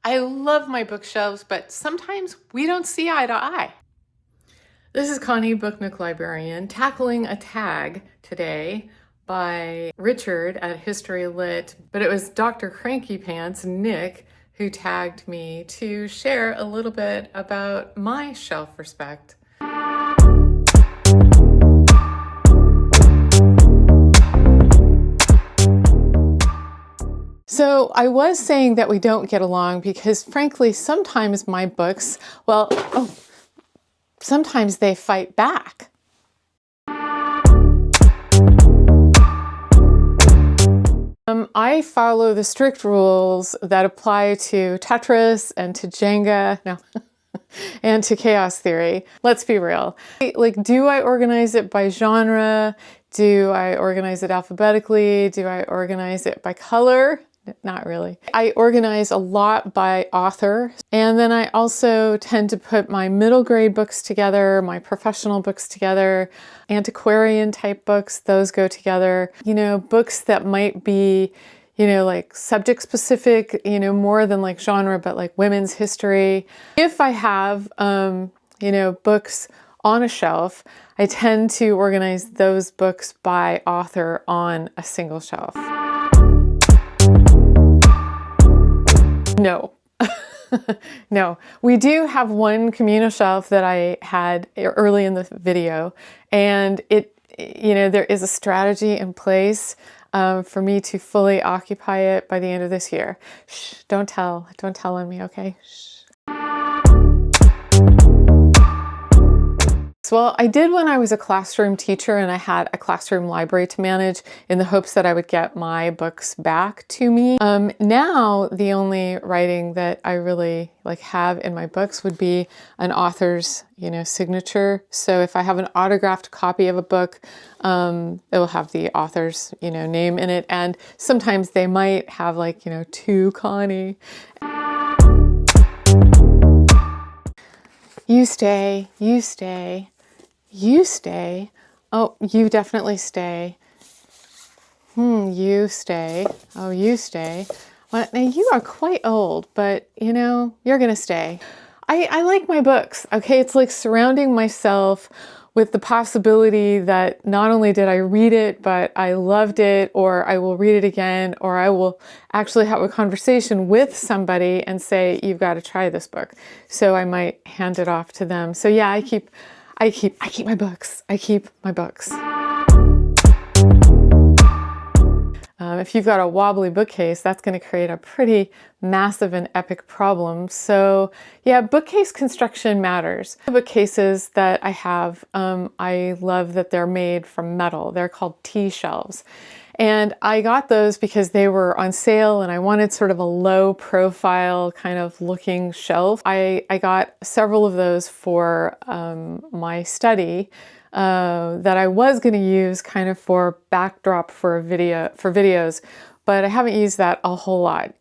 I love my bookshelves, but sometimes we don't see eye to eye. This is Connie, Book Nook Librarian, tackling a tag today by Richard at History Lit, but it was Dr. Cranky Pants, Nick, who tagged me to share a little bit about my shelf respect. So I was saying that we don't get along because frankly, sometimes my books, sometimes they fight back. I follow the strict rules that apply to Tetris and to Jenga, and to chaos theory. Let's be real. Like, do I organize it by genre? Do I organize it alphabetically? Do I organize it by color? Not really. I organize a lot by author, and then I also tend to put my middle grade books together, my professional books together, antiquarian type books, those go together. You know, books that might be, like subject specific, more than like genre, but like women's history. If I have, books on a shelf, I tend to organize those books by author on a single shelf. No. No, we do have one communal shelf that I had early in the video, and there is a strategy in place for me to fully occupy it by the end of this year. Shh, don't tell on me, okay? Shh. Well, I did when I was a classroom teacher and I had a classroom library to manage in the hopes that I would get my books back to me. Now, the only writing that I really have in my books would be an author's, signature. So if I have an autographed copy of a book, it will have the author's, name in it. And sometimes they might have to Connie. You stay, you stay. You stay. Oh, you definitely stay. You stay. Oh, you stay. Well, now you are quite old, but you're gonna stay. I like my books, okay? It's like surrounding myself with the possibility that not only did I read it, but I loved it, or I will read it again, or I will actually have a conversation with somebody and say, you've got to try this book. So I might hand it off to them. So yeah, I keep my books. I keep my books. If you've got a wobbly bookcase, that's going to create a pretty massive and epic problem. So yeah, bookcase construction matters. The bookcases that I have, I love that they're made from metal. They're called T-shelves. And I got those because they were on sale and I wanted sort of a low profile kind of looking shelf. I got several of those for my study that I was going to use kind of for backdrop for videos, but I haven't used that a whole lot.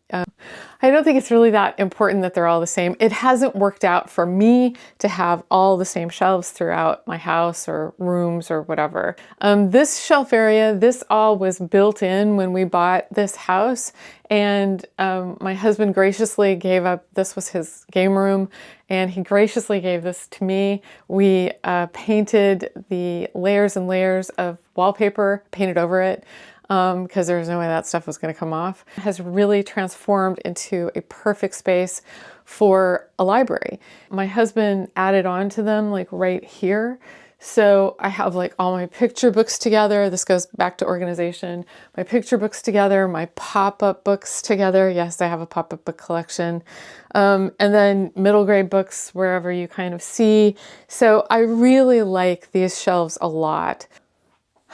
I don't think it's really that important that they're all the same. It hasn't worked out for me to have all the same shelves throughout my house or rooms or whatever. This shelf area, this all was built in when we bought this house, and my husband graciously gave up, this was his game room, and he graciously gave this to me. We painted the layers and layers of wallpaper, painted over it, because there was no way that stuff was going to come off. It has really transformed into a perfect space for a library. My husband added on to them right here. So I have all my picture books together. This goes back to organization. My picture books together, my pop-up books together. Yes, I have a pop-up book collection. And then middle grade books wherever you kind of see. So I really like these shelves a lot.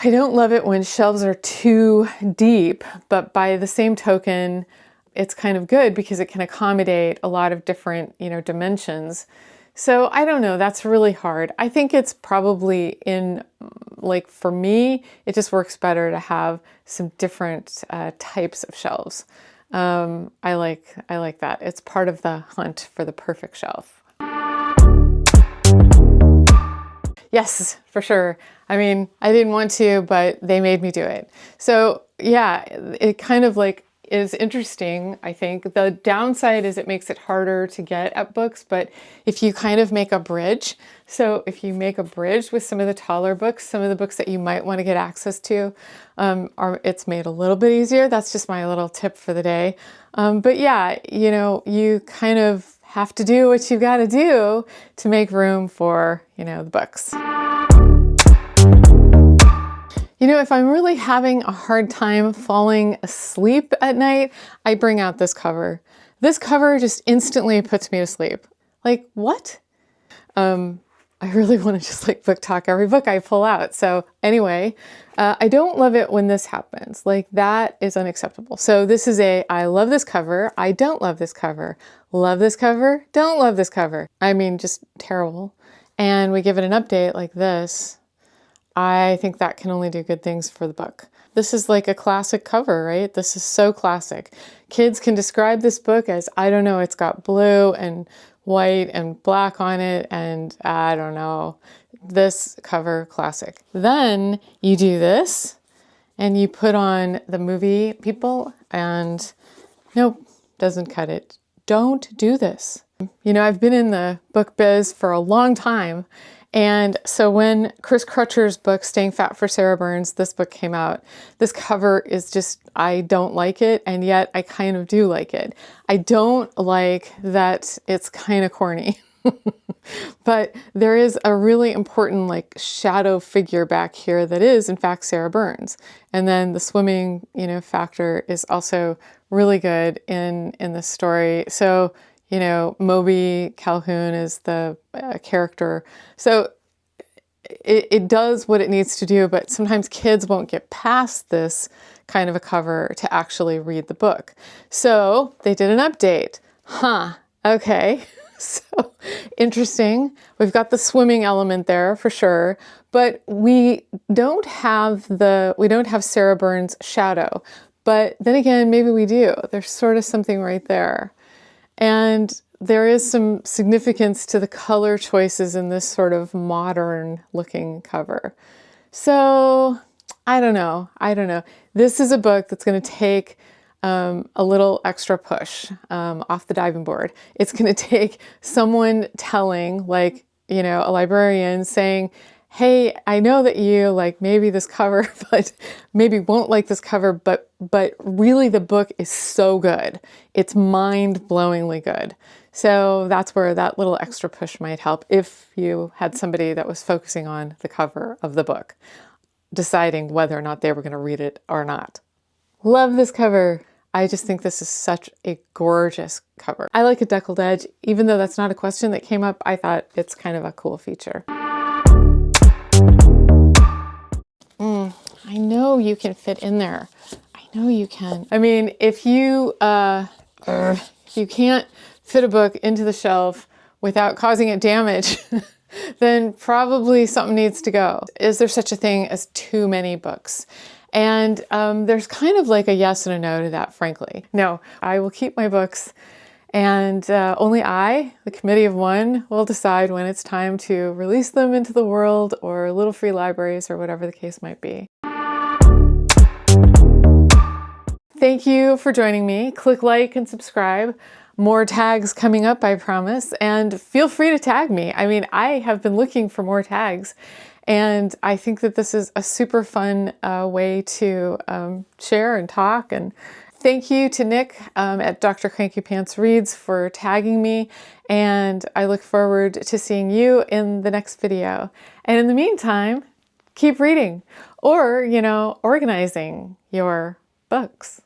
I don't love it when shelves are too deep, but by the same token, it's kind of good because it can accommodate a lot of different, dimensions. So I don't know, that's really hard. I think it's probably for me, it just works better to have some different types of shelves. I like that. It's part of the hunt for the perfect shelf. Yes, for sure. I mean, I didn't want to, but they made me do it. So yeah, it kind of is interesting, I think. The downside is it makes it harder to get at books, but if you kind of make a bridge, so if you make a bridge with some of the taller books, some of the books that you might want to get access to, it's made a little bit easier. That's just my little tip for the day. But yeah, you know, you kind of have to do what you got to do to make room for, you know, the books. You know, if I'm really having a hard time falling asleep at night, I bring out this cover. This cover just instantly puts me to sleep. Like, what? I really want to just like book talk every book I pull out. So anyway, I don't love it when this happens. Like, that is unacceptable. So this is I love this cover. I don't love this cover. Love this cover. Don't love this cover. I mean, just terrible. And we give it an update like this. I think that can only do good things for the book. This is like a classic cover, right? This is so classic. Kids can describe this book as, I don't know, it's got blue and white and black on it, and I don't know, this cover, classic. Then you do this and you put on the movie people and nope, doesn't cut it. Don't do this. You know, I've been in the book biz for a long time. And so when Chris Crutcher's book, Staying Fat for Sarah Burns, this book came out, this cover is just, I don't like it, and yet I kind of do like it. I don't like that it's kind of corny, but there is a really important like shadow figure back here that is in fact Sarah Burns. And then the swimming, you know, factor is also really good in the story. So, you know, Moby Calhoun is the character. So it does what it needs to do, but sometimes kids won't get past this kind of a cover to actually read the book. So they did an update. Okay. So interesting. We've got the swimming element there for sure, but we don't have Sarah Burns' shadow. But then again, maybe we do. There's sort of something right there. And there is some significance to the color choices in this sort of modern looking cover. So I don't know. This is a book that's going to take a little extra push off the diving board. It's going to take someone telling, like, you know, a librarian saying, hey, I know that you like maybe this cover, but maybe won't like this cover, but really the book is so good. It's mind-blowingly good. So that's where that little extra push might help if you had somebody that was focusing on the cover of the book, deciding whether or not they were going to read it or not. Love this cover. I just think this is such a gorgeous cover. I like a deckled edge. Even though that's not a question that came up, I thought it's kind of a cool feature. I know you can fit in there. I know you can. I mean, if you can't fit a book into the shelf without causing it damage, then probably something needs to go. Is there such a thing as too many books? And there's kind of like a yes and a no to that, frankly. No, I will keep my books, and only I, the committee of one, will decide when it's time to release them into the world or little free libraries or whatever the case might be. Thank you for joining me. Click like and subscribe. More tags coming up, I promise. And feel free to tag me. I mean, I have been looking for more tags, and I think that this is a super fun way to share and talk. And thank you to Nick at Dr. Cranky Pants Reads for tagging me. And I look forward to seeing you in the next video. And in the meantime, keep reading or, you know, organizing your books.